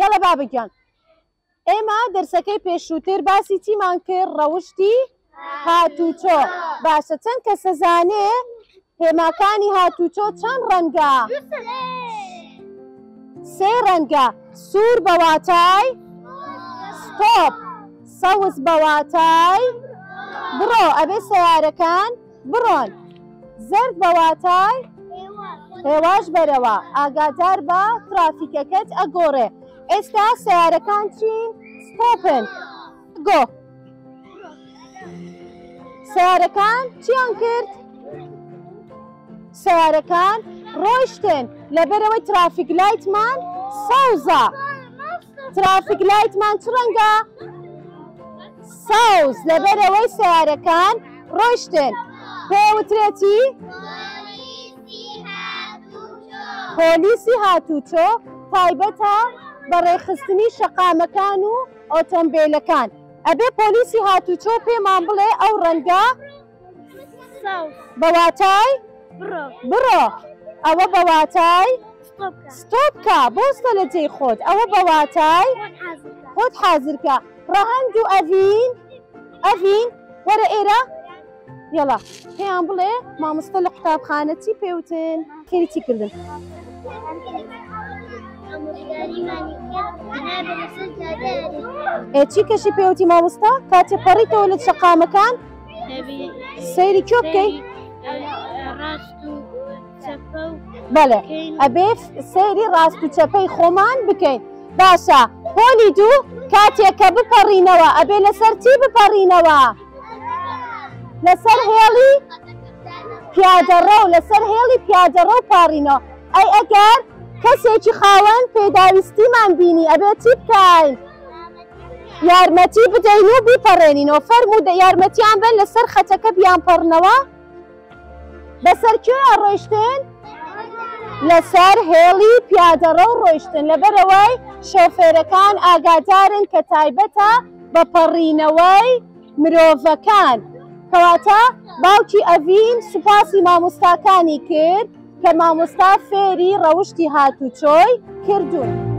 یاڵە بابگیان ئێمە دەرسەکەی پێشووتر باسی چیمان کرد ڕەوشتی هاتوچۆ باشە چەند کەس دەزانێ هێماکانی هاتوچۆ چەند ڕەنگە؟ سێ ڕەنگە سوور بە واتای ستۆپ سەوز بە واتای بڕۆ ئەبێ سەیارەکان بڕۆن زرد بە واتای هێواش بەرەوە ئاگادار بە ترافیکەکەت ئەگۆڕێ ئێستا سەیارەکان چین ستۆپن گۆ سەیارەکان چیان کرد؟ سەیارەکان ڕۆیشتن لەبەرەوەی ترافیک لایتمان سەوزە ترافیک لایتمان چ ڕەنگە؟ سەوز لەبەرەوەی سەیارەکان ڕۆیشتن پێوترێتی پۆلیسی هاتوچۆ تایبەتە بە ڕێخستنی شەقامەکان و ئۆتۆمبیلەکان ئەبێ پۆلیسی هاتوچۆ پێمان بڵێ ئەو ڕەنگە بە واتای بڕۆ ئەوە بە واتای ستۆپکە بۆستە لە جێی خۆت ئەوە بە واتای خۆت حازرکە ڕەهەند و ئەڤین وەرە ئێرە یاڵا پێیان بڵێ مامۆستا لە قوتابخانە چی پێوتن خێری چی کردن چی کەشی پێوتی مامۆستا کاتێ پەڕیتەوە لە شەقامەکان سەیری کێ بکەی بەڵێ ئەبێ سەیری ڕاست و چەپەی خۆمان بکەین باشە پۆلی دوو کاتێک کە بپەڕینەوە ئەبێ لەسەر چی بپەڕینەوە لەسەر هێڵی پیادەڕە و لەسەر هێڵی پیادەڕە و پاڕینەوە ئەی ئەگەر کەسێکی خاوەن پێداویستیمان بینی ئەبێ چی بکەین یارمەتی بدەین و بیپەڕێنینەوە فەرموو یارمەتیان بن لەسەر خەتەکە بیان پەڕنەوە بەسەر کوێ ڕۆیشتن لەسەر هێڵی پیادەڕە و ڕۆیشتن لەبەرەوەی شۆفێرەکان ئاگادارن کە تایبەتە بە پەڕینەوەی مرۆڤەکان کەواتە باوکی ئەڤین سوپاسی مامۆستاکانی کرد کە مامۆستا فێری ڕەوشتی هاتوچۆی کردوون.